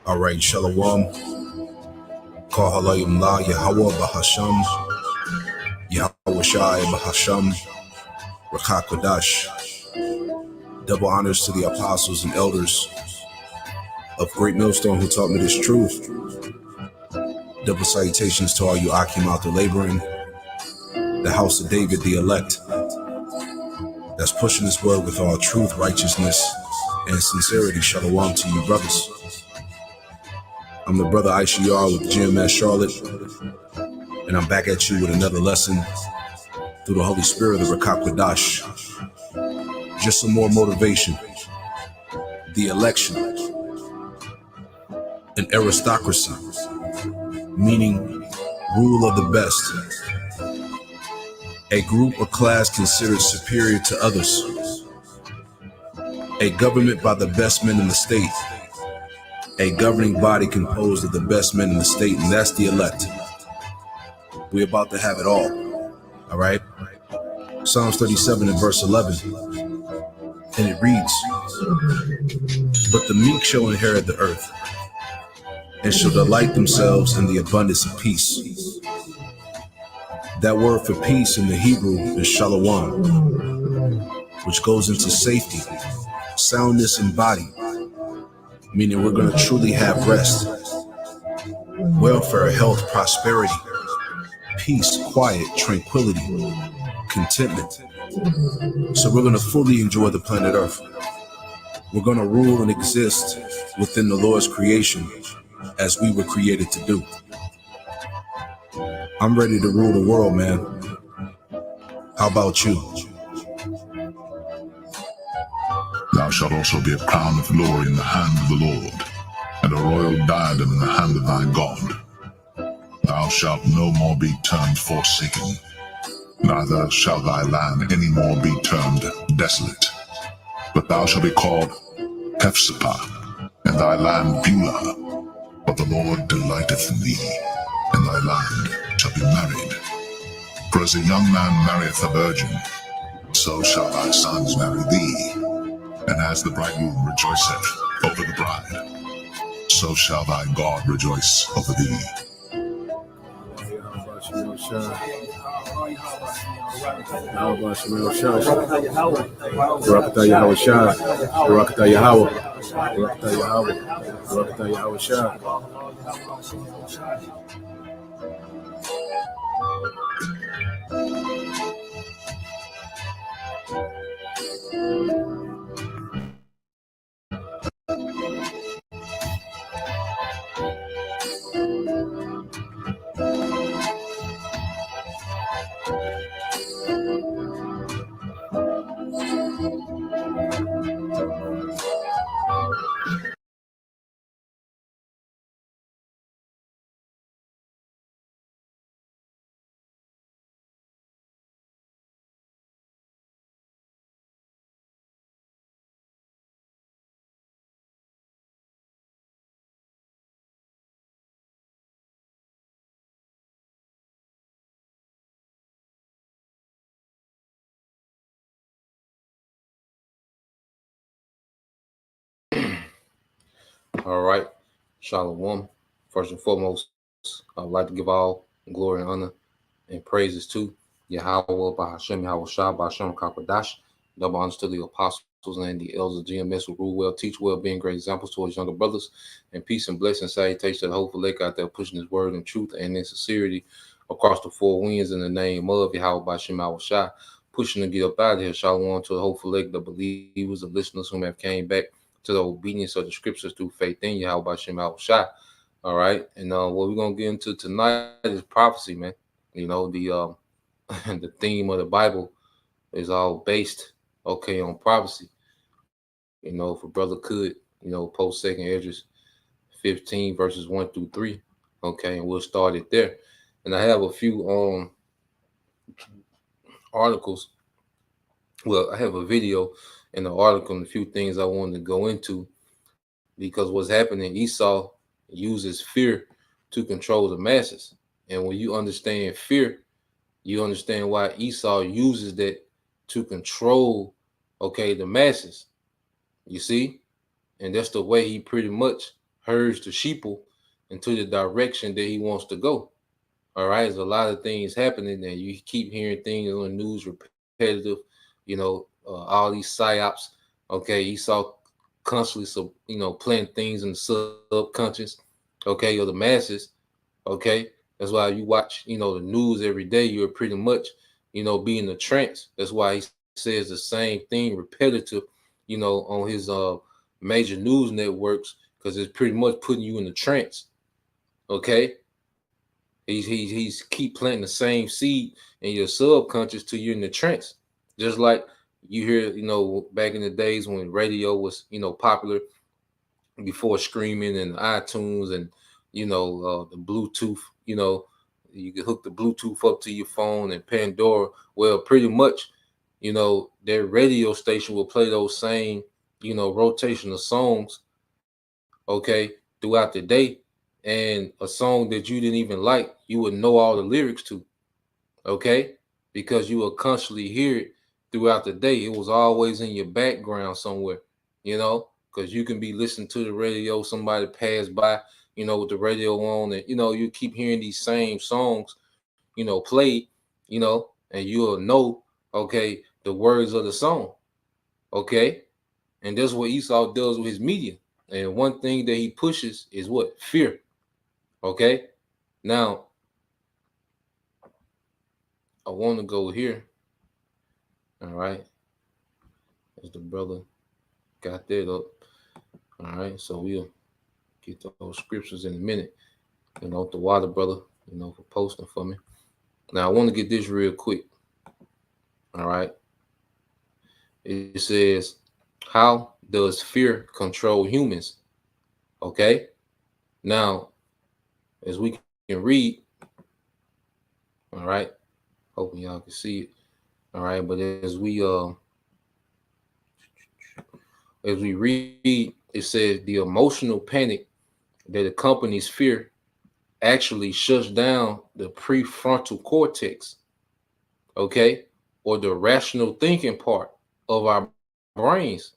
All right, Shalom. Call Halayim La Yahweh Bahasham, Yahweh Shai Bahasham, Rakah Kodash. Double honors to the apostles and elders of Great Millstone who taught me this truth. Double salutations to all you Akim out there laboring, the house of David, the elect, that's pushing this word with all truth, righteousness, and sincerity. Shalom to you, brothers. I'm the brother ICR with GMS Charlotte, and I'm back at you with another lesson through the Holy Spirit of Rakah Kodash. Just some more motivation. The election, an aristocracy, meaning rule of the best, a group or class considered superior to others, a government by the best men in the state, a governing body composed of the best men in the state, and that's the elect. We're about to have it all right? Psalms 37 and verse 11, and it reads, "But the meek shall inherit the earth, and shall delight themselves in the abundance of peace." That word for peace in the Hebrew is shalom, which goes into safety, soundness in body, meaning we're going to truly have rest, welfare, health, prosperity, peace, quiet, tranquility, contentment. So we're going to fully enjoy the planet Earth. We're going to rule and exist within the Lord's creation as we were created to do. I'm ready to rule the world, man. How about you? Thou shalt also be a crown of glory in the hand of the Lord, and a royal diadem in the hand of thy God. Thou shalt no more be termed forsaken, neither shall thy land any more be termed desolate. But thou shalt be called Hephzibah, and thy land Beulah. For the Lord delighteth in thee, and thy land shall be married. For as a young man marrieth a virgin, so shall thy sons marry thee. And as the bridegroom rejoiceth over the bride, so shall thy God rejoice over thee. All right, Shalom. First and foremost, I'd like to give all glory and honor and praises to Yahweh, Bahashem, Yahweh Shah, Bahashem, Kakwadash. Double honors to the apostles and the elders of GMS who rule well, teach well, being great examples towards younger brothers. And peace and blessing, salutation to the hopeful lake out there pushing his word in truth and in sincerity across the four winds in the name of Yahweh, Bahashem, Yahweh Shah, pushing to get up out of here. Shalom to the hopeful lake, the believers, the listeners whom have came back to the obedience of the scriptures through faith in Yahweh Bashem Yahweh Shah. All right. And what we're gonna get into tonight is prophecy, man. You know, the the theme of the Bible is all based, on prophecy. You know, if a brother could, post 2 Esdras 15 verses 1 through 3. Okay, and we'll start it there. And I have a few articles. Well, I have a video and an article and a few things I wanted to go into, because what's happening, Esau uses fear to control the masses. And when you understand fear, you understand why Esau uses that to control, the masses. You see? And that's the way he pretty much herds the sheeple into the direction that he wants to go. All right, there's a lot of things happening, and you keep hearing things on the news repetitive. All these psyops. Okay, he saw constantly, so planting things in the subconscious. Okay, or the masses. Okay, that's why you watch, the news every day. You're pretty much, be in a trance. That's why he says the same thing repetitive, on his major news networks, because it's pretty much putting you in a trance. Okay, he's keep planting the same seed in your subconscious till you're in the trance. Just like you hear, back in the days when radio was, popular, before streaming and iTunes and the Bluetooth, you can hook the Bluetooth up to your phone and Pandora. Well, pretty much, their radio station will play those same, rotational songs, okay, throughout the day. And a song that you didn't even like, you would know all the lyrics to, okay, because you will constantly hear it throughout the day. It was always in your background somewhere, because you can be listening to the radio, somebody pass by, with the radio on, and you keep hearing these same songs, played, and you'll know, okay, the words of the song, okay, and that's what Esau does with his media. And one thing that he pushes is what? Fear. Okay, now I want to go here. All right, as the brother got that up. All right, so we'll get those scriptures in a minute. The water brother, for posting for me. Now I want to get this real quick. All right, it says, how does fear control humans? Okay, now as we can read, all right, hoping y'all can see it. All right, but as we read, it says the emotional panic that accompanies fear actually shuts down the prefrontal cortex, okay, or the rational thinking part of our brains.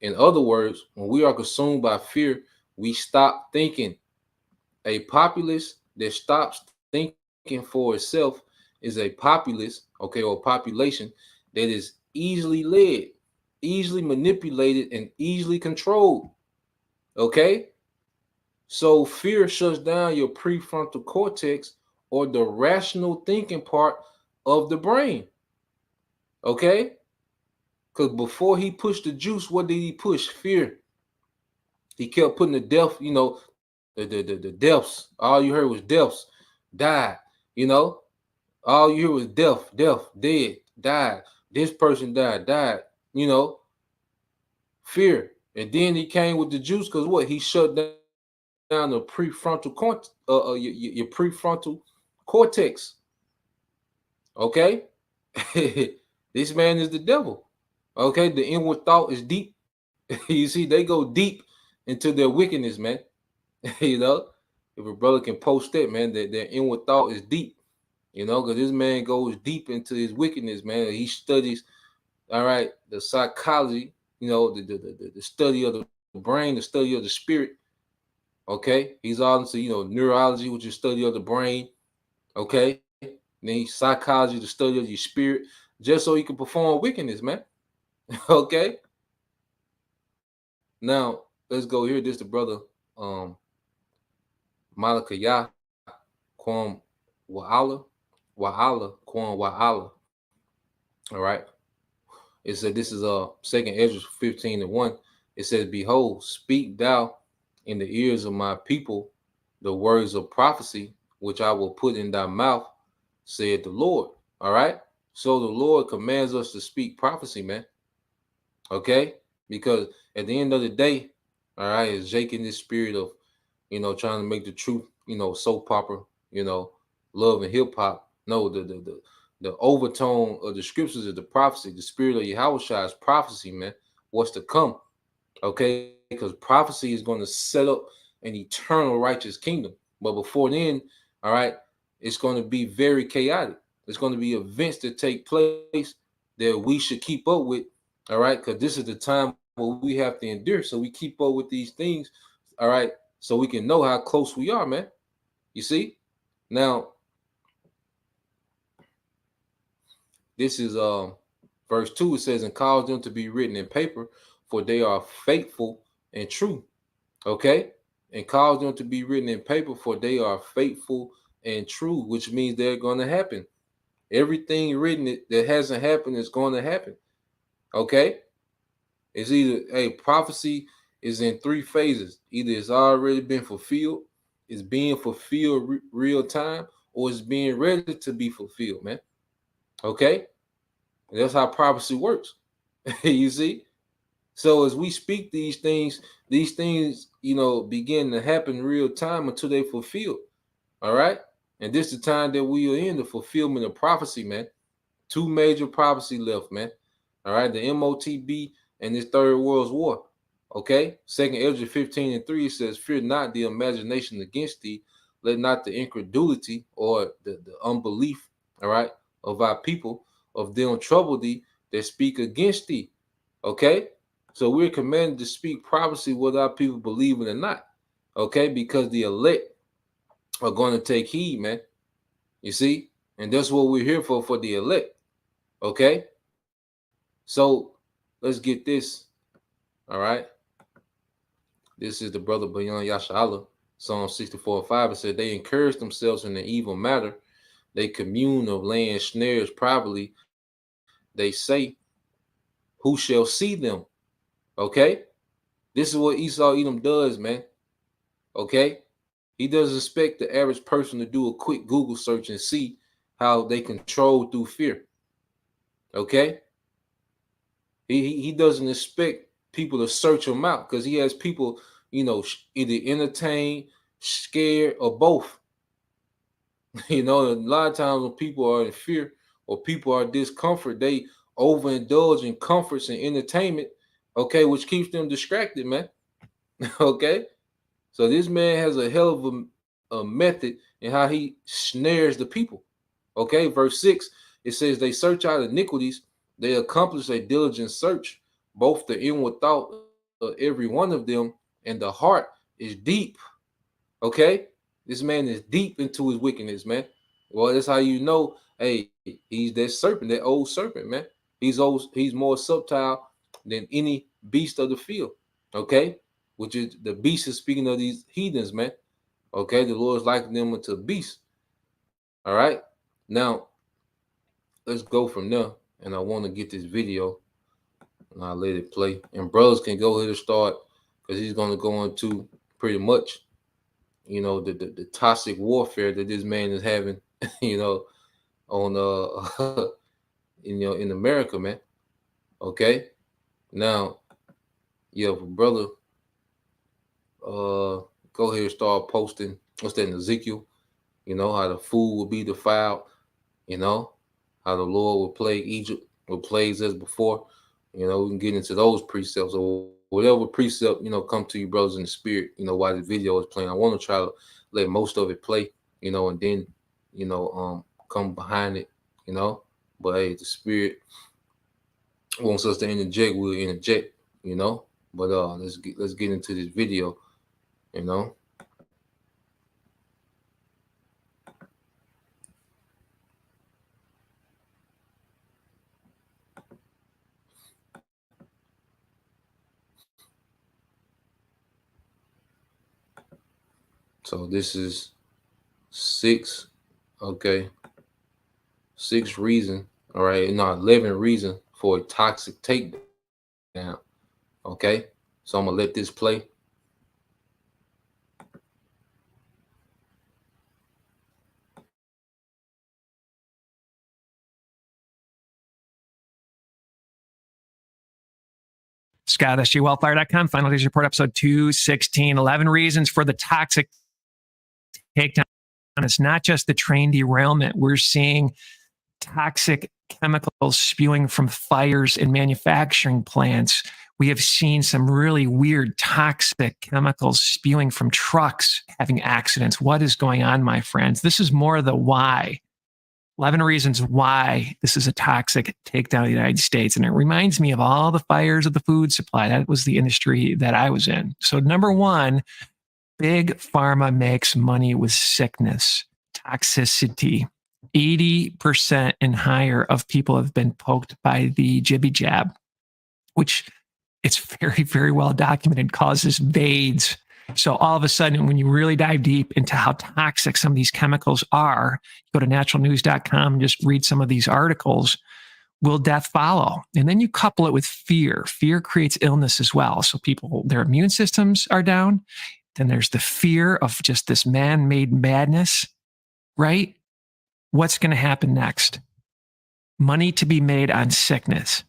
In other words, when we are consumed by fear, we stop thinking. A populace that stops thinking for itself is a populace, okay, or population that is easily led, easily manipulated, and easily controlled. Okay? So fear shuts down your prefrontal cortex, or the rational thinking part of the brain. Okay? Because before he pushed the juice, what did he push? Fear. He kept putting the death, the deaths. All you heard was deaths, died, all you hear was death, dead, died. This person died, fear. And then he came with the juice, because what? He shut down the prefrontal your prefrontal cortex. Okay? This man is the devil. Okay, the inward thought is deep. You see, they go deep into their wickedness, man. If a brother can post that, man, that their inward thought is deep, because this man goes deep into his wickedness, man. He studies, all right, the psychology, the study of the brain, the study of the spirit. Okay, he's all into, neurology, which is study of the brain. Okay, then psychology, the study of your spirit, just so he can perform wickedness, man. Okay. Now let's go here. This the brother, Malakayah Kwam Wa'ala Kwam Wa'ala. All right. It said, this is 2nd Ezra 15:1. It says, behold, speak thou in the ears of my people the words of prophecy, which I will put in thy mouth, said the Lord. All right. So the Lord commands us to speak prophecy, man. Okay. Because at the end of the day, all right, it's Jake in this spirit of, trying to make the truth, soap opera, love and hip hop. No, the overtone of the scriptures is the prophecy. The spirit of Yahushua is prophecy, man. What's to come? Okay, because prophecy is going to set up an eternal righteous kingdom. But before then, all right, it's going to be very chaotic. It's going to be events that take place that we should keep up with. All right, because this is the time where we have to endure. So we keep up with these things. All right, so we can know how close we are, man. You see? Now, this is verse 2. It says, and cause them to be written in paper, for they are faithful and true. Okay? And cause them to be written in paper, for they are faithful and true, which means they're going to happen. Everything written that hasn't happened is going to happen. Okay? It's either, prophecy is in 3 phases. Either it's already been fulfilled, it's being fulfilled real time, or it's being ready to be fulfilled, man. Okay? And that's how prophecy works. You see? So as we speak these things, begin to happen real time until they fulfill. All right? And this is the time that we are in, the fulfillment of prophecy, man. 2 major prophecy left, man. All right? The MOTB and this Third World War. Okay? 2nd Ezra 15:3 says, fear not the imagination against thee, let not the incredulity or the unbelief, all right, of our people, of them trouble thee that speak against thee. Okay? So we're commanded to speak prophecy whether our people believe it or not. Okay? Because the elect are going to take heed, man. You see? And that's what we're here for the elect. Okay? So let's get this. All right? This is the brother Bayan Yashala, Psalm 64:5. It said, they encourage themselves in the evil matter. They commune of laying snares privately. They say, who shall see them? Okay? This is what Esau Edom does, man. Okay? He doesn't expect the average person to do a quick Google search and see how they control through fear. Okay? He doesn't expect people to search him out because he has people, either entertained, scared, or both. A lot of times when people are in fear or people are discomfort, they overindulge in comforts and entertainment, okay, which keeps them distracted, man. Okay? So this man has a hell of a method in how he snares the people. Okay, verse 6, it says, they search out iniquities, they accomplish a diligent search, both the inward thought of every one of them, and the heart is deep. Okay? This man is deep into his wickedness, man. Well, that's how you know, hey, he's that serpent, that old serpent, man. He's more subtle than any beast of the field. Okay? Which is the beast is speaking of these heathens, man. Okay, the Lord is likening them unto beasts. All right, now let's go from there. And I want to get this video and I'll let it play. And brothers can go ahead and start because he's going to go into pretty much, the toxic warfare that this man is having, on in America, man. Okay, now you have a brother. Go ahead and start posting. What's that in Ezekiel? How the food will be defiled. How the Lord will plague Egypt with plagues as before. We can get into those precepts or whatever precept, come to you, brothers in the spirit, while the video is playing. I want to try to let most of it play, and then, come behind it, But hey, the spirit wants us to interject, we'll interject, But let's get into this video. So this is 6, okay. 6 reason, all right, 11 reason for a toxic takedown. Okay, so I'm gonna let this play. Scott, SGWellfire.com. Final Days Report, episode 216. 11 reasons for the toxic takedown. It's not just the train derailment. We're seeing toxic chemicals spewing from fires in manufacturing plants. We have seen some really weird toxic chemicals spewing from trucks having accidents. What is going on, my friends? This is more the why. 11 reasons why this is a toxic takedown of the United States. And it reminds me of all the fires of the food supply. That was the industry that I was in. So number one, Big pharma makes money with sickness, toxicity. 80% and higher of people have been poked by the jibby jab, which it's very, very well documented causes VAIDS. So all of a sudden, when you really dive deep into how toxic some of these chemicals are, go to naturalnews.com and just read some of these articles. Will death follow? And then you couple it with fear. Fear creates illness as well. So people, their immune systems are down. Then there's the fear of just this man-made madness, right? What's going to happen next? Money to be made on sickness.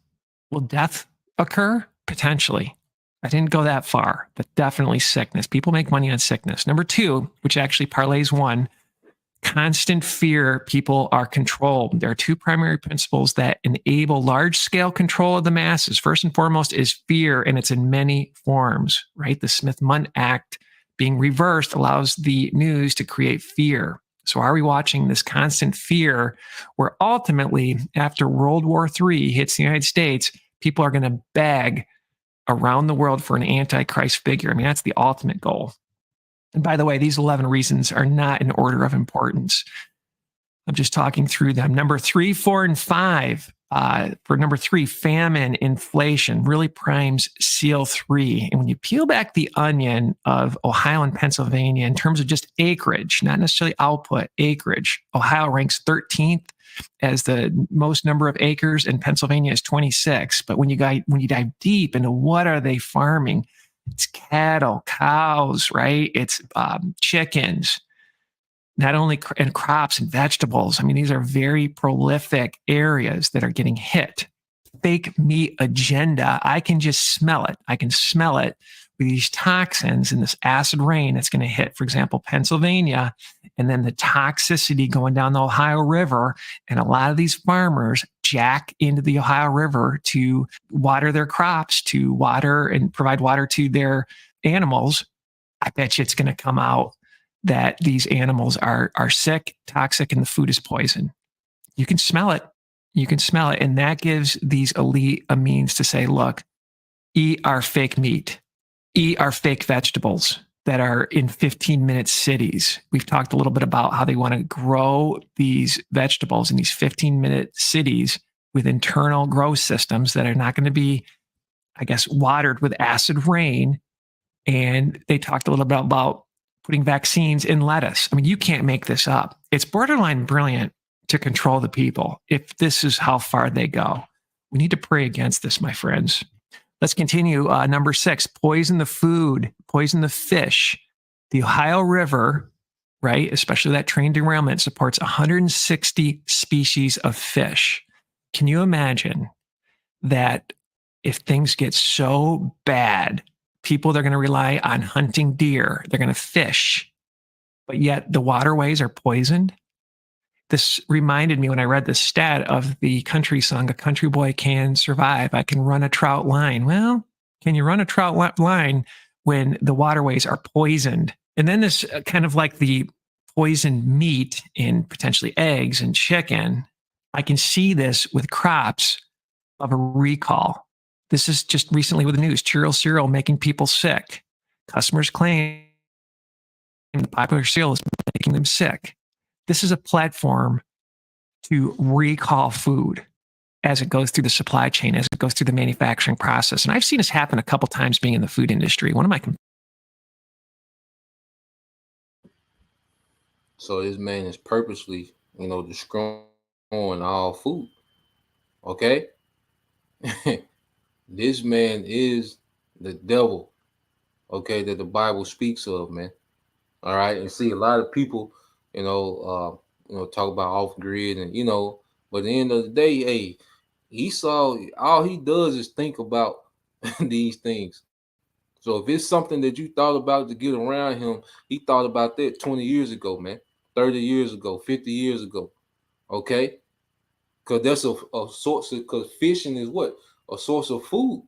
Will death occur? Potentially. I didn't go that far, but definitely sickness. People make money on sickness. Number two, which actually parlays one, constant fear. People are controlled. There are two primary principles that enable large-scale control of the masses. First and foremost is fear, and it's in many forms, right? The Smith-Mundt Act being reversed allows the news to create fear. So are we watching this constant fear where ultimately, after World War III hits the United States, people are going to beg around the world for an antichrist figure? I mean, that's the ultimate goal. And by the way, these 11 reasons are not in order of importance. I'm just talking through them. Number 3, 4, and 5. For number 3, famine, inflation really primes SEAL 3. And when you peel back the onion of Ohio and Pennsylvania in terms of just acreage, not necessarily output, acreage, Ohio ranks 13th as the most number of acres, and Pennsylvania is 26. But when you dive deep into what are they farming, it's cattle, cows, right? It's chickens, not only and crops and vegetables. I mean, these are very prolific areas that are getting hit. Fake meat agenda. I can just smell it. I can smell it with these toxins and this acid rain that's going to hit, for example, Pennsylvania, and then the toxicity going down the Ohio River. And a lot of these farmers jack into the Ohio River to water their crops, to water and provide water to their animals. I bet you it's going to come out that these animals are sick, toxic, and the food is poison. You can smell it. You can smell it. And that gives these elite a means to say, look, eat our fake meat, eat our fake vegetables that are in 15-minute cities. We've talked a little bit about how they want to grow these vegetables in these 15-minute cities with internal grow systems that are not going to be, I guess, watered with acid rain. And they talked a little bit about putting vaccines in lettuce. I mean, you can't make this up. It's borderline brilliant to control the people if this is how far they go. We need to pray against this, my friends. Let's continue. Number 6, poison the food, poison the fish. The Ohio River, right, especially that train derailment, supports 160 species of fish. Can you imagine that if things get so bad, people, they're going to rely on hunting deer, they're going to fish, but yet the waterways are poisoned? This reminded me when I read this stat of the country song, "A Country Boy Can Survive. I Can Run a Trout Line." Well, can you run a trout line when the waterways are poisoned? And then this kind of like the poisoned meat in potentially eggs and chicken. I can see this with crops of a recall. This is just recently with the news, Cheerios cereal making people sick. Customers claim the popular cereal is making them sick. This is a platform to recall food as it goes through the supply chain, as it goes through the manufacturing process. And I've seen this happen a couple times being in the food industry. So this man is purposely, destroying all food. Okay? This man is the devil, okay, that the Bible speaks of, man. All right. And see, a lot of people, talk about off grid and, but at the end of the day, hey, Esau, all he does is think about these things. So if it's something that you thought about to get around him, he thought about that 20 years ago, man, 30 years ago, 50 years ago. Okay. Because that's a source of, because fishing is what? A source of food.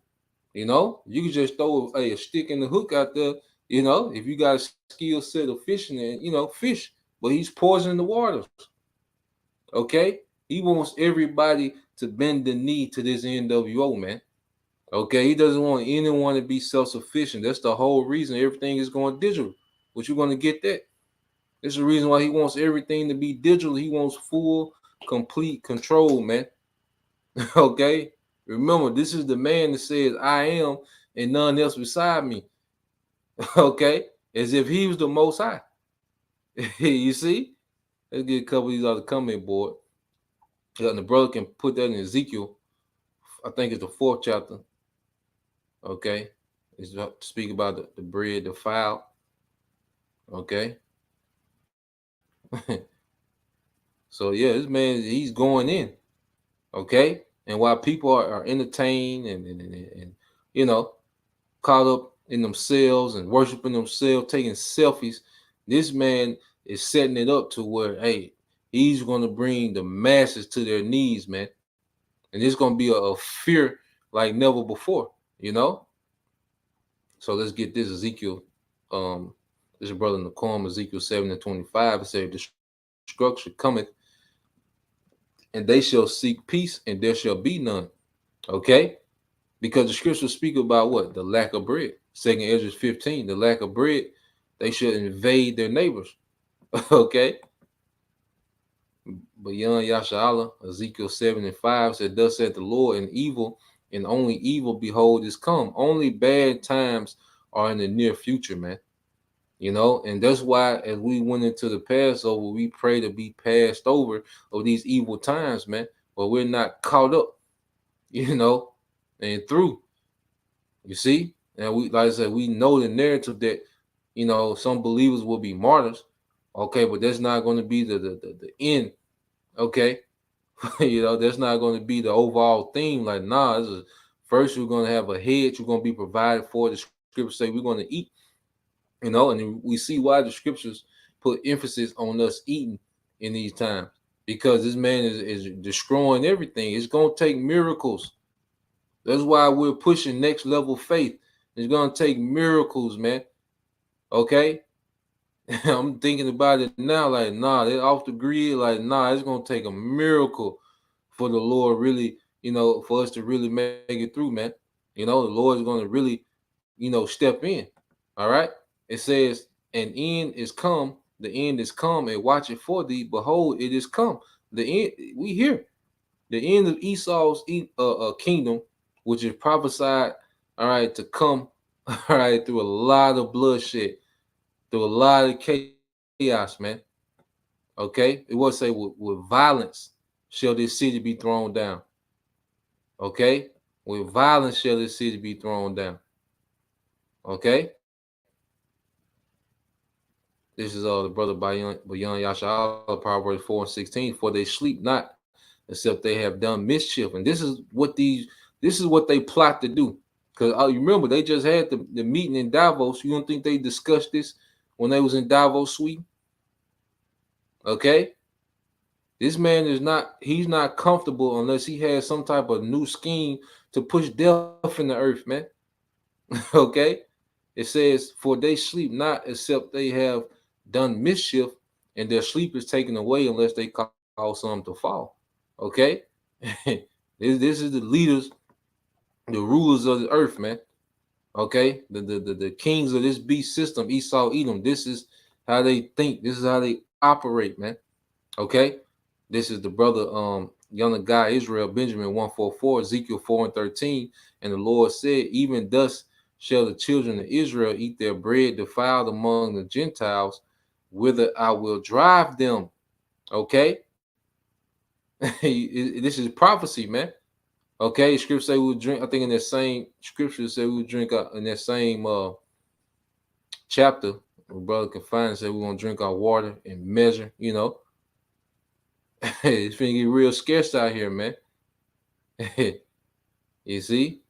You can just throw a stick in the hook out there, if you got a skill set of fishing and, fish, but he's poisoning the waters. Okay. He wants everybody to bend the knee to this NWO, man. Okay. He doesn't want anyone to be self-sufficient. That's the whole reason everything is going digital but you're going to get that. This is the reason why he wants everything to be digital. He wants full, complete control, man. Okay? Remember, this is the man that says, I am, and none else beside me. Okay? As if he was the Most High. You see? Let's get a couple of these other comment board. And the brother can put that in Ezekiel. I think it's the 4th chapter. Okay? It's to speak about the bread defiled. Okay? So, yeah, this man, he's going in. Okay? And while people are entertained and you know, caught up in themselves and worshiping themselves, taking selfies, this man is setting it up to where, hey, he's going to bring the masses to their knees, man. And it's going to be a fear like never before, you know? So let's get this Ezekiel. This brother in the Nakum, Ezekiel 7:25. It said, destruction cometh, and they shall seek peace, and there shall be none. Okay? Because the scriptures speak about what? The lack of bread. 2nd Ezra 15, the lack of bread, they shall invade their neighbors. Okay? But young Yasha'Allah, Ezekiel 7:5 said, thus said the Lord, and evil, and only evil, behold, is come. Only bad times are in the near future, man. You know, and that's why as we went into the Passover, we pray to be passed over of these evil times, man. But we're not caught up, you know, and through. You see? And we, like I said, we know the narrative that, you know, some believers will be martyrs. Okay, but that's not going to be the end. Okay. You know, that's not going to be the overall theme. Like, nah, this is, first we're going to have a hedge, you're going to be provided for. The scriptures say we're going to eat, you know, and we see why the scriptures put emphasis on us eating in these times, because this man is destroying everything. It's going to take miracles. That's why we're pushing next level faith. It's going to take miracles, man. Okay. I'm thinking about it now, like, nah, they're off the grid. Like, nah, it's going to take a miracle for the Lord really, you know, for us to really make it through, man. You know, the Lord is going to really, you know, step in. All right. It says, an end is come. The end is come, and watch it for thee. Behold, it is come. The end, we hear. The end of Esau's kingdom, which is prophesied, all right, to come, all right, through a lot of bloodshed, through a lot of chaos, man. Okay? It will say, with violence shall this city be thrown down. Okay? With violence shall this city be thrown down. Okay? This is the brother Bayan Yasha'Allah, Proverbs 4:16. For they sleep not, except they have done mischief. And this is what they plot to do. Because you remember, they just had the meeting in Davos. You don't think they discussed this when they was in Davos, Sweden? Okay? This man he's not comfortable unless he has some type of new scheme to push death in the earth, man. Okay? It says, for they sleep not, except they have done mischief, and their sleep is taken away unless they cause some to fall. Okay? This is the leaders, the rulers of the earth, man. Okay? The kings of this beast system, Esau, Edom. This is how they think. This is how they operate, man. Okay? This is the brother, younger guy, Israel, Benjamin 144, Ezekiel 4:13. And the Lord said, even thus shall the children of Israel eat their bread defiled among the Gentiles, whither I will drive them. Okay? This is prophecy, man. Okay, scripture say we'll drink. I think in that same scripture say we'll drink in that same chapter. My brother can find and say we're gonna drink our water in measure. You know, it's gonna get real scarce out here, man. You see,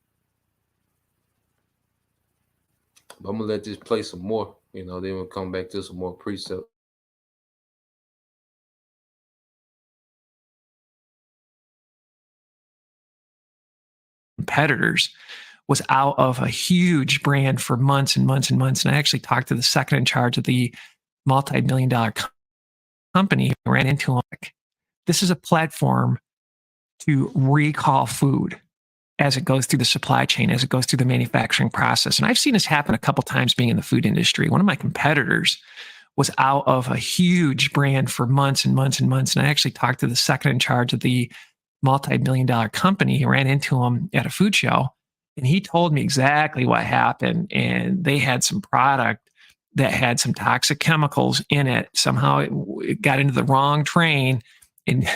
but I'm gonna let this play some more. You know, then we'll come back to some more precept. Competitors was out of a huge brand for months and months and months. And I actually talked to the second in charge of the multi-million-dollar company. I ran into him. This is a platform to recall food. as it goes through the supply chain, as it goes through the manufacturing process. And I've seen this happen a couple times being in the food industry. One of my competitors was out of a huge brand for months and months and months. And I actually talked to the second in charge of the multi-million-dollar company. I ran into him at a food show, and he told me exactly what happened. And they had some product that had some toxic chemicals in it. Somehow it got into the wrong train and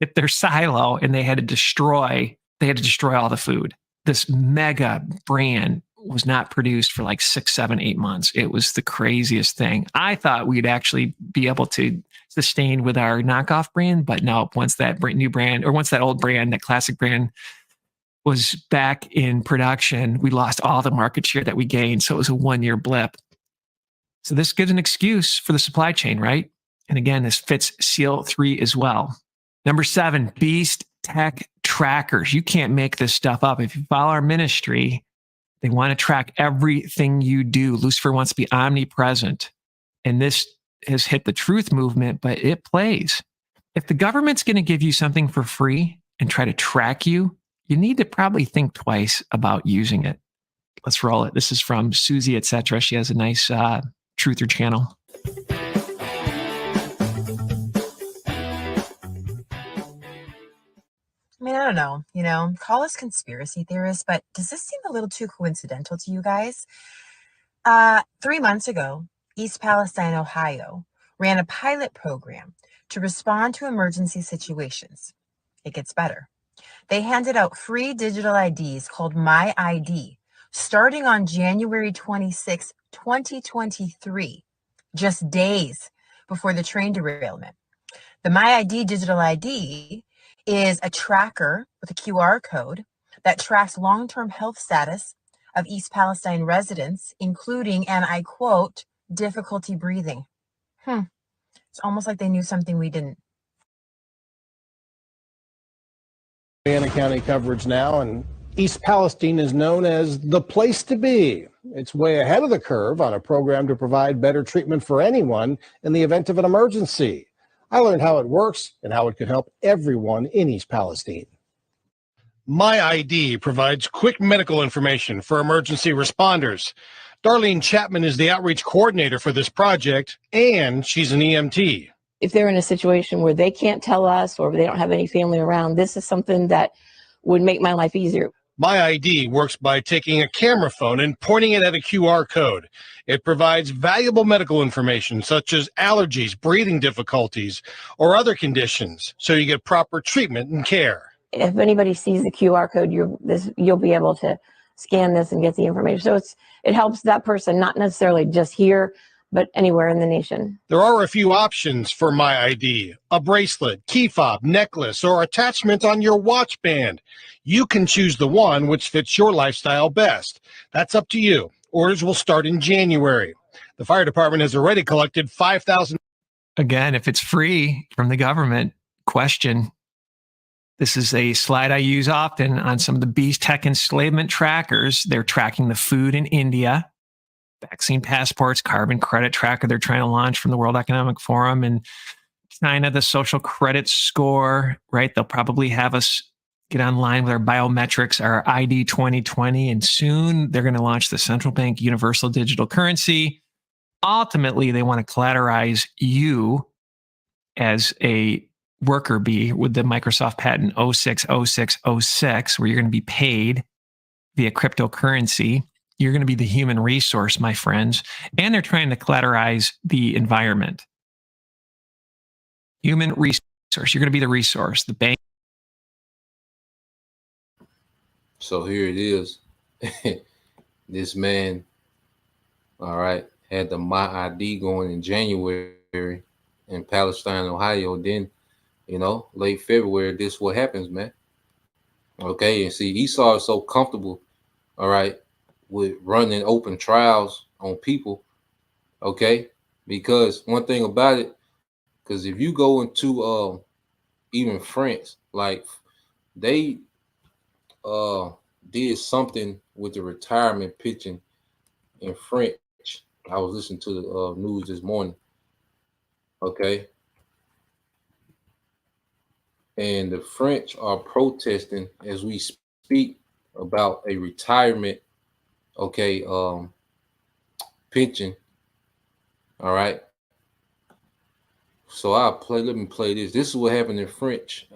hit their silo, and they had to destroy all the food. This mega brand was not produced for like 6, 7, 8 months. It was the craziest thing. I thought we'd actually be able to sustain with our knockoff brand, but no, once that new brand, or once that old brand, that classic brand was back in production, we lost all the market share that we gained. So it was a 1-year blip. So this gives an excuse for the supply chain, right? And again, this fits SEAL 3 as well. Number 7, Beast Tech trackers. You can't make this stuff up. If you follow our ministry, they want to track everything you do. Lucifer wants to be omnipresent. And this has hit the truth movement, but it plays. If the government's going to give you something for free and try to track you, you need to probably think twice about using it. Let's roll it. This is from Susie, etc. She has a nice truther channel. I mean, I don't know, call us conspiracy theorists, but does this seem a little too coincidental to you guys? 3 months ago, East Palestine, Ohio, ran a pilot program to respond to emergency situations. It gets better. They handed out free digital IDs called My ID, starting on January 26, 2023, just days before the train derailment. The My ID digital ID is a tracker with a QR code that tracks long-term health status of East Palestine residents, including, and I quote, difficulty breathing. It's almost like they knew something we didn't. Mariana County coverage now, and East Palestine is known as the place to be. It's way ahead of the curve on a program to provide better treatment for anyone in the event of an emergency. I learned how it works and how it could help everyone in East Palestine. My ID provides quick medical information for emergency responders. Darlene Chapman is the outreach coordinator for this project, and she's an EMT. If they're in a situation where they can't tell us or they don't have any family around, this is something that would make my life easier. My ID works by taking a camera phone and pointing it at a QR code. It provides valuable medical information such as allergies, breathing difficulties, or other conditions, so you get proper treatment and care. If anybody sees the QR code, you'll be able to scan this and get the information. So it helps that person, not necessarily just here, but anywhere in the nation. There are a few options for My ID: a bracelet, key fob, necklace, or attachment on your watch band. You can choose the one which fits your lifestyle best. That's up to you. Orders will start in January. The fire department has already collected 5,000. Again, if it's free from the government, question. This is a slide I use often on some of the Beast Tech enslavement trackers. They're tracking the food in India, vaccine passports, carbon credit tracker they're trying to launch from the World Economic Forum, and China, the social credit score, right? They'll probably have us get online with our biometrics, our ID 2020, and soon they're going to launch the central bank universal digital currency. Ultimately, they want to collateralize you as a worker bee with the Microsoft patent 060606, where you're going to be paid via cryptocurrency. You're going to be the human resource, my friends. And they're trying to collateralize the environment. Human resource. You're going to be the resource, the bank. So here it is. This man, all right, had the My ID going in January in Palestine, Ohio. Then, late February, this is what happens, man. Okay, and see, Esau is so comfortable, all right, with running open trials on people, okay? Because one thing about it, because if you go into even France, like they did something with the retirement pitching in French. I was listening to the news this morning, okay? And the French are protesting as we speak, about a retirement, okay, pension. All right. So let me play this. This is what happened in France.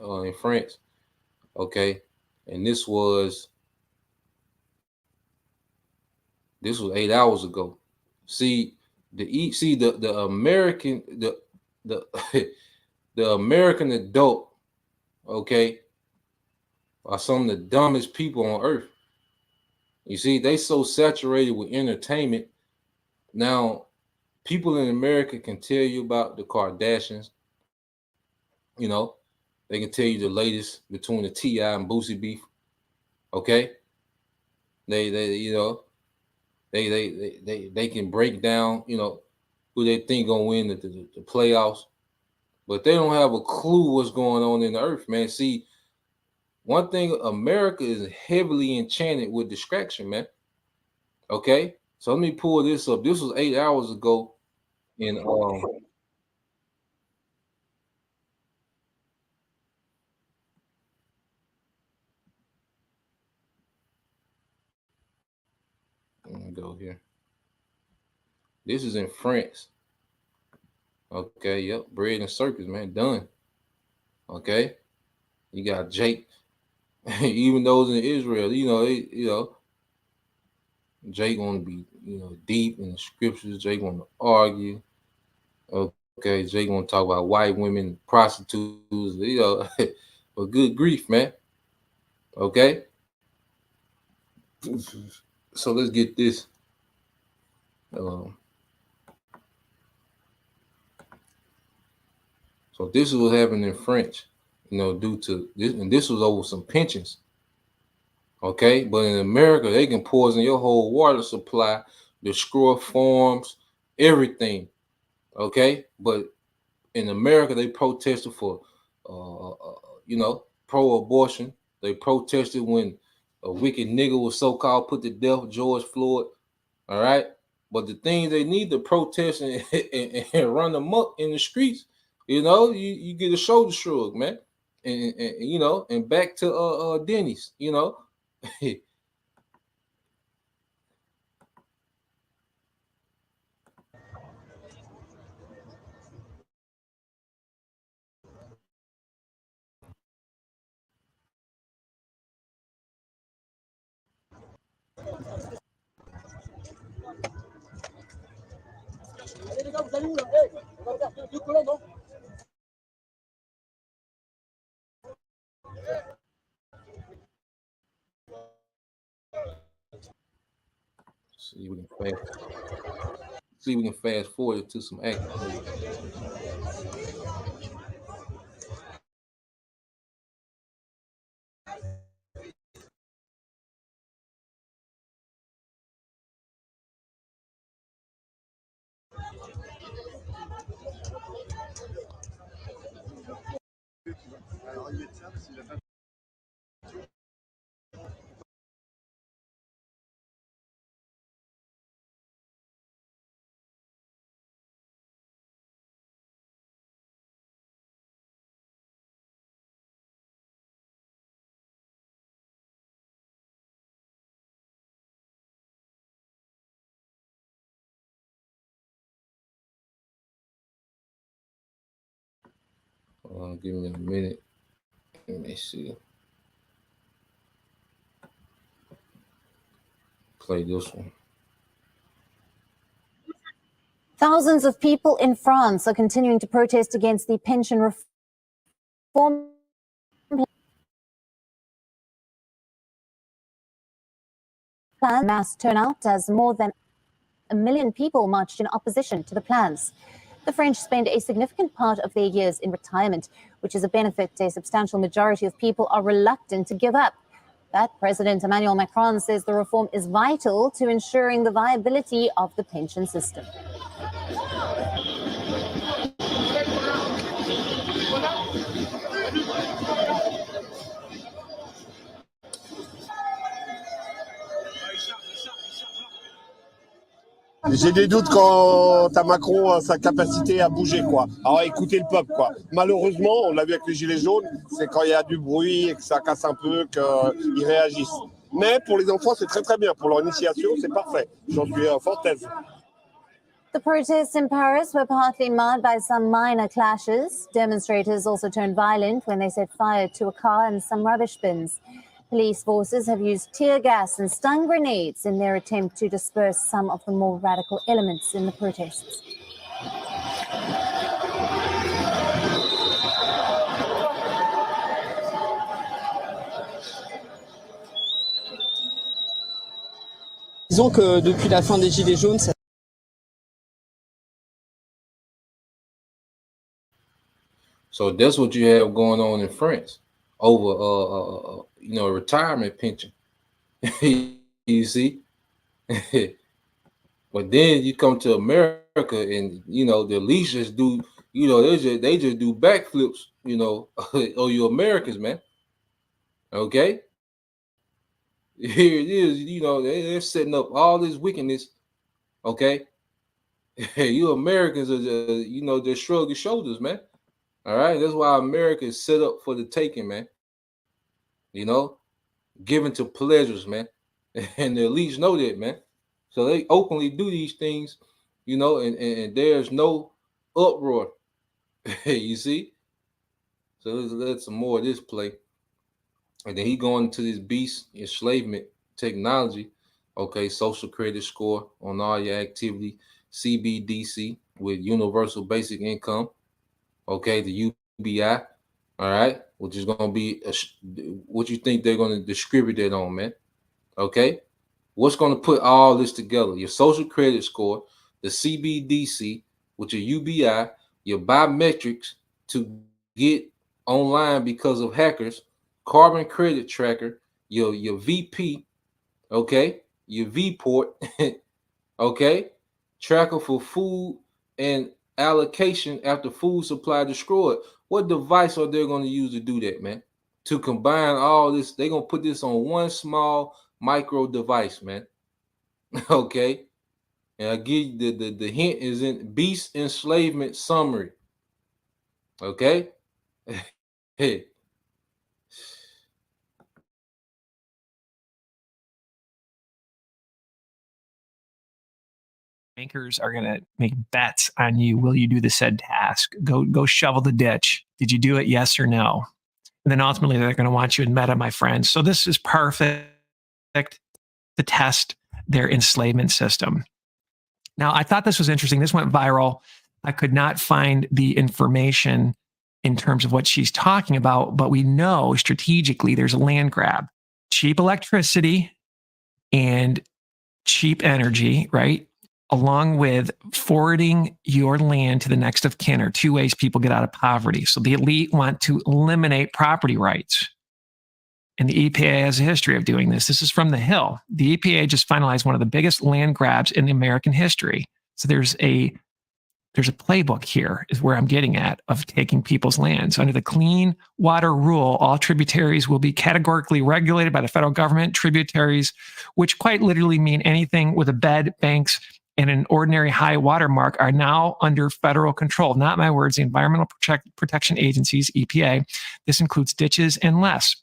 Okay. And this was 8 hours ago. See, the American, the the American adult, okay, are some of the dumbest people on earth. You see, they so saturated with entertainment. Now, people in America can tell you about the Kardashians. You know, they can tell you the latest between the T.I. and Boosie beef. Okay, they can break down, who they think gonna win the playoffs, but they don't have a clue what's going on in the earth, man. See, one thing, America is heavily enchanted with distraction, man. Okay, so let me pull this up. This was 8 hours ago, and let me go here. This is in France. Okay, yep, bread and circus, man, done. Okay, you got Jake, even those in Israel, Jake want to be, deep in the scriptures. Jake want to argue. Okay, Jake want to talk about white women, prostitutes, but good grief, man. Okay, so let's get this. So this is what happened in French, due to this, and this was over some pensions. Okay, but in America, they can poison your whole water supply, destroy farms, everything. Okay, but in America, they protested for, pro-abortion. They protested when a wicked nigga was so-called put to death, George Floyd. All right, but the things they need to protest and run them up in the streets, you get a shoulder shrug, man, and back to Denny's, See, we can fast forward to some action. Give me a minute. Let me see. Play this one. Thousands of people in France are continuing to protest against the pension reform plan. Mass turnout as more than 1 million people marched in opposition to the plans. The French spend a significant part of their years in retirement, which is a benefit a substantial majority of people are reluctant to give up. But President Emmanuel Macron says the reform is vital to ensuring the viability of the pension system. J'ai des doutes quant à Macron, sa capacité à bouger, quoi. Alors, écouter le peuple, quoi. Malheureusement, on l'a vu avec les Gilets jaunes, c'est quand il y a du bruit et que ça casse un peu qu'ils réagissent. Mais pour les enfants, c'est très très bien. Pour leur initiation, c'est parfait. J'en suis fort aise. The protests in Paris were partly marred by some minor clashes. Demonstrators also turned violent when they set fire to a car and some rubbish bins. Police forces have used tear gas and stun grenades in their attempt to disperse some of the more radical elements in the protests. Disons que depuis la fin des Gilets jaunes, ça... So that's what you have going on in France over, retirement pension. You see, but then you come to America, and the leaders do, they just do backflips, or you Americans, man. Okay, here it is, they're setting up all this wickedness. Okay, you Americans are, just shrug your shoulders, man. All right, that's why America is set up for the taking, man. Given to pleasures, man. And the elites know that, man. So they openly do these things, and there's no uproar. You see? So let's let some more of this play. And then he going to this beast enslavement technology. Okay, social credit score on all your activity, CBDC with universal basic income. Okay, the UBI, all right, which is going to be what you think they're going to distribute that on, man. Okay, what's going to put all this together? Your social credit score, the CBDC, with your UBI, your biometrics to get online because of hackers, carbon credit tracker, your VP, okay, your VPort, okay, tracker for food and allocation after food supply destroyed. What device are they going to use to do that, man? To combine all this, they're going to put this on one small micro device, man. Okay. And I give you the hint is in Beast Enslavement Summary. Okay. Hey. Bankers are going to make bets on you. Will you do the said task? Go shovel the ditch. Did you do it? Yes or no? And then ultimately they're going to want you in Meta, my friends. So this is perfect to test their enslavement system. Now, I thought this was interesting. This went viral. I could not find the information in terms of what she's talking about, but we know strategically there's a land grab. Cheap electricity and cheap energy, right? Along with forwarding your land to the next of kin are two ways people get out of poverty. So the elite want to eliminate property rights. And the EPA has a history of doing this. This is from The Hill. The EPA just finalized one of the biggest land grabs in American history. So there's a playbook here is where I'm getting at of taking people's lands. Under the Clean Water Rule, all tributaries will be categorically regulated by the federal government. Tributaries, which quite literally mean anything with a bed, banks, and an ordinary high water mark, are now under federal control. Not my words, the Environmental Protection Agency's EPA. This includes ditches and less.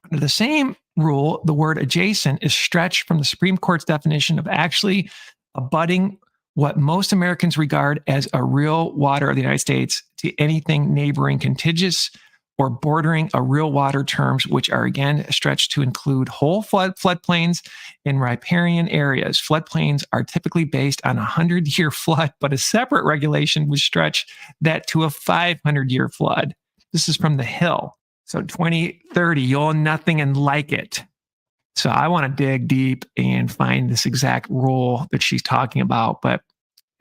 Under the same rule, the word adjacent is stretched from the Supreme Court's definition of actually abutting what most Americans regard as a real water of the United States to anything neighboring contiguous or bordering a real water terms, which are again stretched to include whole floodplains in riparian areas. Floodplains are typically based on a 100-year flood, but a separate regulation would stretch that to a 500-year flood. This is from The Hill. So 2030, you'll nothing and like it. So I want to dig deep and find this exact rule that she's talking about, but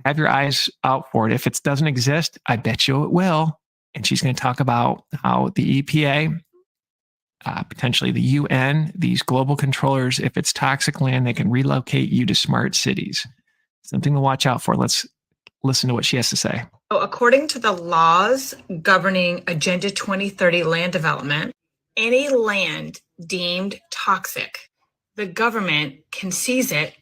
have your eyes out for it. If it doesn't exist, I bet you it will. And she's going to talk about how the EPA, potentially the UN, these global controllers, if it's toxic land, they can relocate you to smart cities. Something to watch out for. Let's listen to what she has to say. So according to the laws governing Agenda 2030 land development, any land deemed toxic, the government can seize it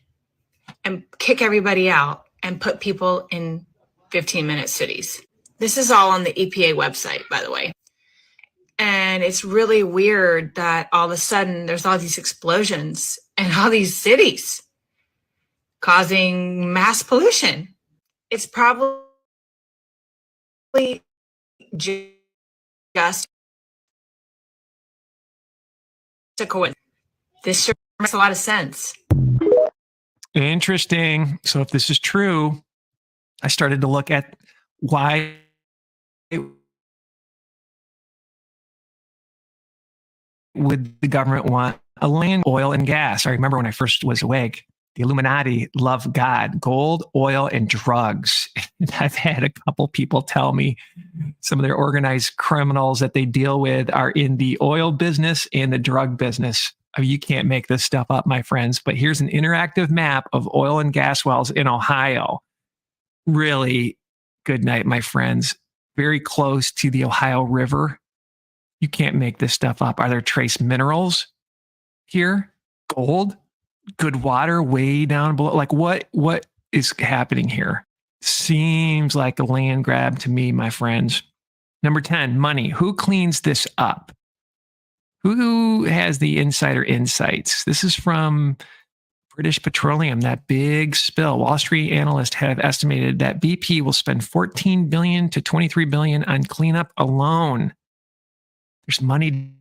and kick everybody out and put people in 15-minute cities. This is all on the EPA website, by the way. And it's really weird that all of a sudden there's all these explosions in all these cities causing mass pollution. It's probably just a coincidence. This sure makes a lot of sense. Interesting. So if this is true, I started to look at why would the government want a land, oil, and gas? I remember when I first was awake, the Illuminati love God, gold, oil, and drugs. I've had a couple people tell me some of their organized criminals that they deal with are in the oil business and the drug business. I mean, you can't make this stuff up, my friends. But here's an interactive map of oil and gas wells in Ohio. Really good night, my friends. Very close to the Ohio River. You can't make this stuff up. Are there trace minerals here? Gold? Good water way down below? Like what is happening here? Seems like a land grab to me, my friends. Number 10, money. Who cleans this up? Who has the insider insights? This is from British Petroleum, that big spill. Wall Street analysts have estimated that BP will spend $14 billion to $23 billion on cleanup alone. There's money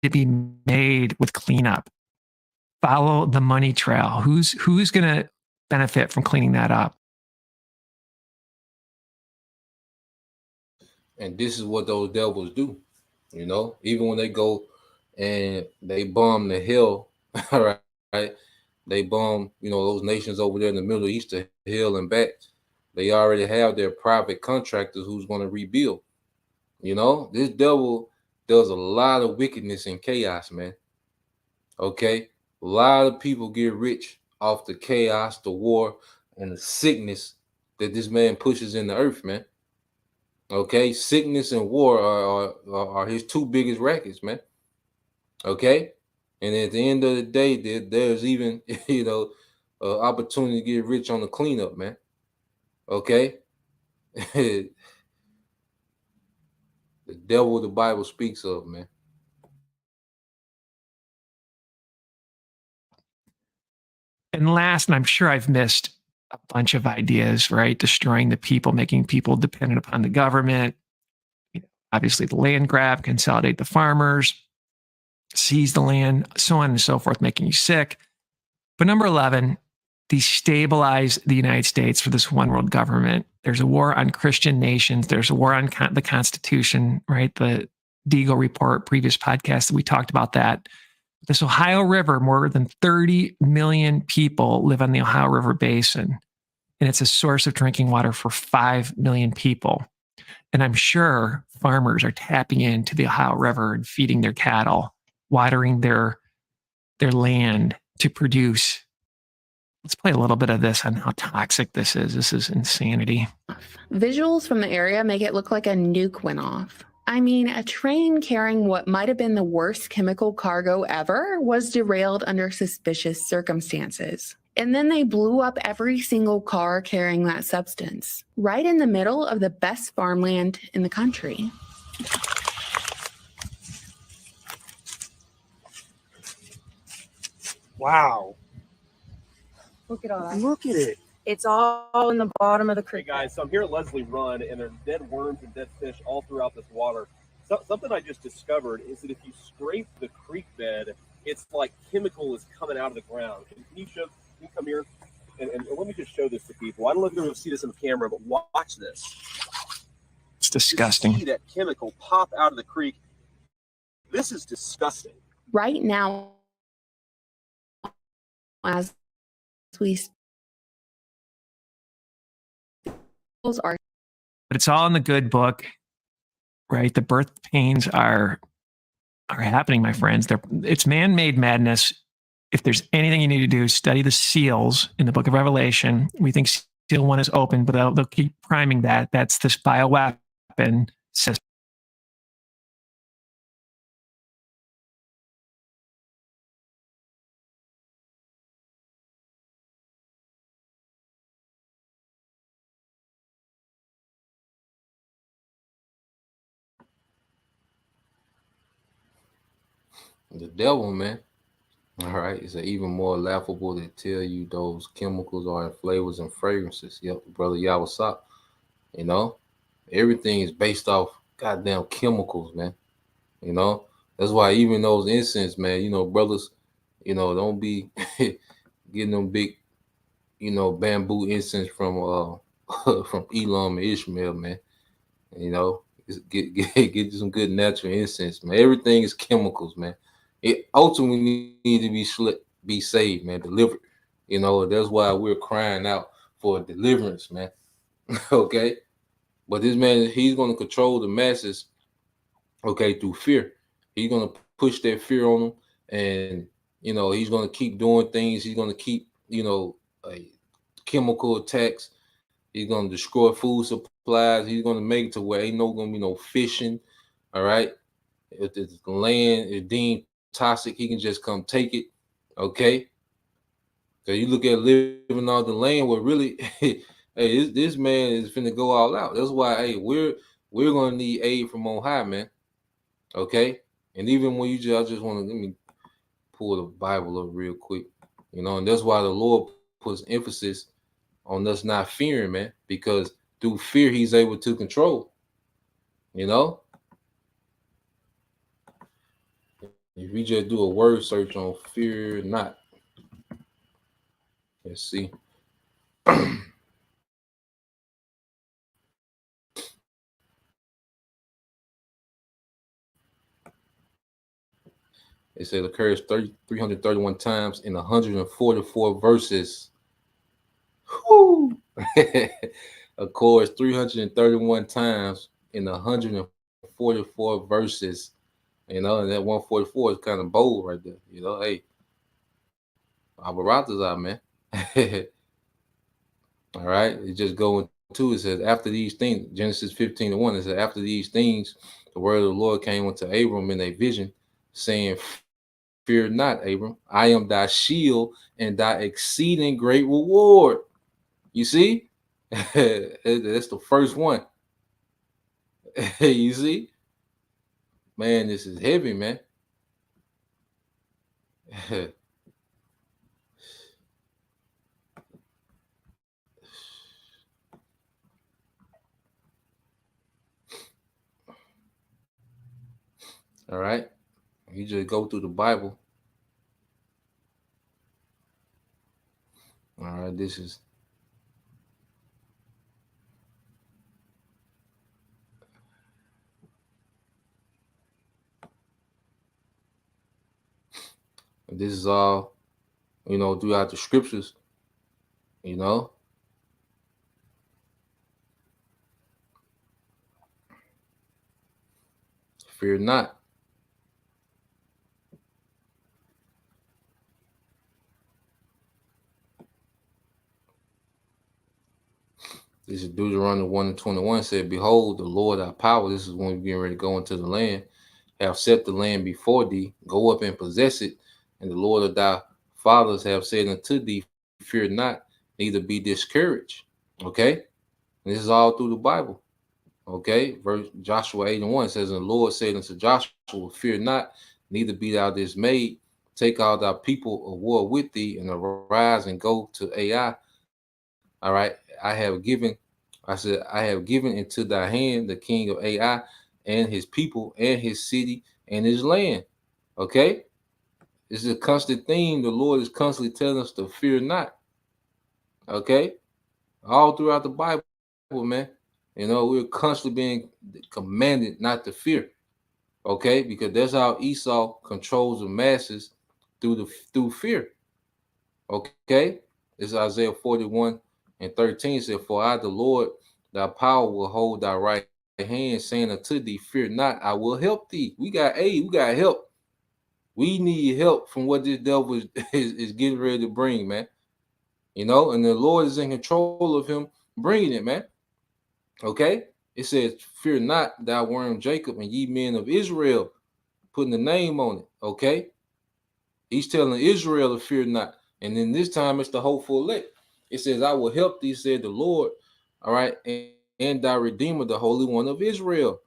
to be made with cleanup. Follow the money trail. Who's going to benefit from cleaning that up? And this is what those devils do. You know, even when they go and they bomb the hill, right? They bomb, you know, those nations over there in the Middle East, the hill and back. They already have their private contractors who's going to rebuild. You know, this devil does a lot of wickedness and chaos, man. Okay? A lot of people get rich off the chaos, the war, and the sickness that this man pushes in the earth, man. Okay? Sickness and war are his two biggest rackets, man. Okay? And at the end of the day, there's even, you know, opportunity to get rich on the cleanup, man. Okay? The devil the Bible speaks of, man. And last, and I'm sure I've missed a bunch of ideas, right? Destroying the people, making people dependent upon the government. You know, obviously, the land grab, consolidate the farmers, seize the land, so on and so forth, making you sick. But number 11, destabilize the United States for this one world government. There's a war on Christian nations. There's a war on the Constitution, right? The Deagle report, previous podcast that we talked about that. This Ohio River, more than 30 million people live on the Ohio River Basin, and it's a source of drinking water for 5 million people. And I'm sure farmers are tapping into the Ohio River and feeding their cattle, watering their land to produce. Let's play a little bit of this on how toxic this is. This is insanity. Visuals from the area make it look like a nuke went off. I mean, a train carrying what might have been the worst chemical cargo ever was derailed under suspicious circumstances. And then they blew up every single car carrying that substance, right in the middle of the best farmland in the country. Wow. Look at all that. Look at it. It's all in the bottom of the creek. Hey guys, so I'm here at Leslie Run, and there's dead worms and dead fish all throughout this water. So, something I just discovered is that if you scrape the creek bed, it's like chemical is coming out of the ground. Can you come here? And let me just show this to people. I don't know if you're going to see this on the camera, but watch this. It's disgusting. You see that chemical pop out of the creek. This is disgusting. Right now, as we are, but it's all in the good book, right? The birth pains are happening, my friends. It's man-made madness. If there's anything you need to do, study the seals in the book of Revelation. We think seal 1 is open, but they'll keep priming that. That's this bioweapon system. The devil, man. All right. It's even more laughable to tell you those chemicals are in flavors and fragrances. Yep, brother Yawasop. You know, everything is based off goddamn chemicals, man. You know, that's why even those incense, man, you know, brothers, you know, don't be getting them big, you know, bamboo incense from from Elam and Ishmael, man. You know, get you some good natural incense, man. Everything is chemicals, man. It ultimately need to be saved, man, delivered. You know, that's why we're crying out for deliverance, man. Okay, but this man, he's going to control the masses, okay, through fear. He's going to push that fear on them, and you know, he's going to keep doing things. He's going to keep, you know, chemical attacks. He's going to destroy food supplies. He's going to make it to where ain't going to be no fishing. All right. If the land is deemed toxic, he can just come take it. Okay. So you look at living on the land where really, hey, this man is finna go all out. That's why, hey, we're going to need aid from on high, man. Okay. And even when I just want to, let me pull the Bible up real quick, you know, and that's why the Lord puts emphasis on us not fearing, man, because through fear he's able to control. You know, if we just do a word search on fear not, let's see. It said occurs 331 times in 144 verses. Whoo! Occurs 331 times in 144 verses. You know, and that 144 is kind of bold right there. You know, hey, Abaratazar, man. All right, it just going to, it says, after these things, Genesis 15:1, it says, after these things, the word of the Lord came unto Abram in a vision, saying, fear not, Abram, I am thy shield and thy exceeding great reward. You see? That's the first one. You see? Man, this is heavy, man. All right. You just go through the Bible. All right, this is all, you know, throughout the scriptures, you know. Fear not. This is Deuteronomy 1:21 said, behold, the Lord our power, this is when we're getting ready to go into the land, have set the land before thee, go up and possess it, and the Lord of thy fathers have said unto thee, fear not, neither be discouraged. Okay? And this is all through the Bible. Okay? Verse Joshua 8:1 says, and the Lord said unto Joshua, fear not, neither be thou dismayed, take all thy people of war with thee, and arise and go to Ai. All right, I have given into thy hand the king of Ai and his people and his city and his land. Okay, this is a constant theme. The Lord is constantly telling us to fear not. Okay, all throughout the Bible, man. You know, we're constantly being commanded not to fear. Okay, because that's how Esau controls the masses through fear. Okay, this is Isaiah 41:13 said, for I, the Lord, thy power will hold thy right hand, saying unto thee, fear not, I will help thee. We got aid, we got help. We need help from what this devil is getting ready to bring, man. You know, and the Lord is in control of him bringing it, man. Okay, it says, fear not, thou worm Jacob, and ye men of Israel, putting the name on it. Okay, he's telling Israel to fear not. And then this time it's the hopeful elect. It says, I will help thee, said the Lord. All right. And thy Redeemer, the Holy One of Israel.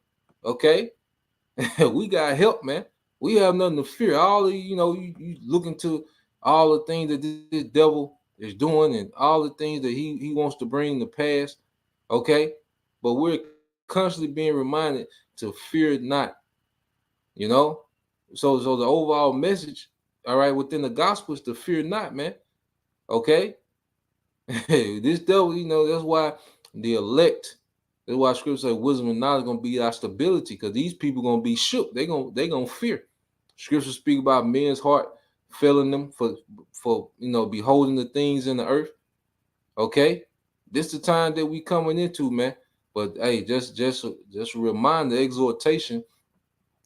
Okay. We got help, man. We have nothing to fear. All the, you look into all the things that this devil is doing and all the things that he wants to bring to pass. Okay, but we're constantly being reminded to fear not. So the overall message, all right, within the gospel is to fear not, man. Okay, this devil, that's why the elect. That's why Scripture says wisdom and knowledge gonna be our stability, because these people gonna be shook. They gonna fear. Scripture speak about men's heart failing them for beholding the things in the earth. Okay, this the time that we coming into, man. But hey, just a reminder, exhortation.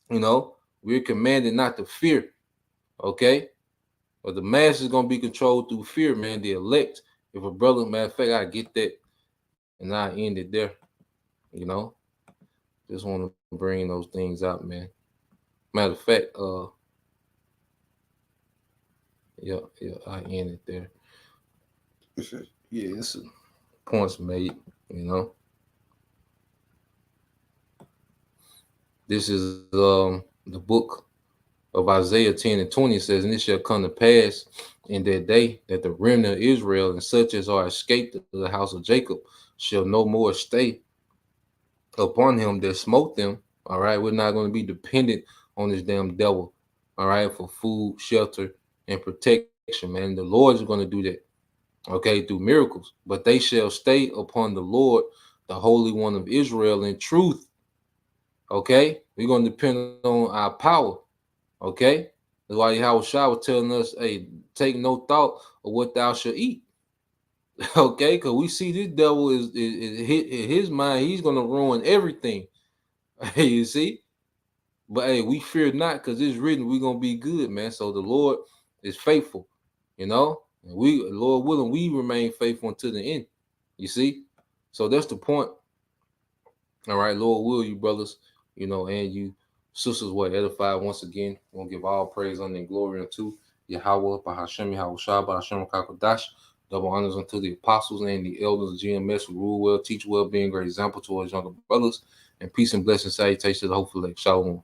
We're commanded not to fear. Okay, but the mass is gonna be controlled through fear, man. The elect. If a brother, matter of fact, I get that, and I end it there. Just want to bring those things out, man. Matter of fact, I end it there. Yeah, it's points made. This is the book of Isaiah 10:20 says, and it shall come to pass in that day that the remnant of Israel and such as are escaped of the house of Jacob shall no more stay upon him that smote them. All right, we're not going to be dependent on this damn devil, all right, for food, shelter, and protection, man. The Lord is going to do that, okay, through miracles. But they shall stay upon the Lord, the Holy One of Israel, in truth. Okay, we're going to depend on our power. Okay, that's why Yahushua was telling us, hey, take no thought of what thou shalt eat. Okay, because we see this devil is in his mind, he's going to ruin everything. You see? But hey, we fear not, because it's written we're going to be good, man. So the Lord is faithful, and we, Lord willing, we remain faithful until the end. You see? So that's the point. All right, Lord will, you brothers, and you sisters were edified once again. We'll give all praise, honor, and glory unto Yahweh, Bahashem, Yahushua, Bahashem, Kakodash. Double honors unto the apostles and the elders of GMS who rule well, teach well, being a great example to our younger brothers. And peace and blessing, salutation to the hopeful elect. Shalom.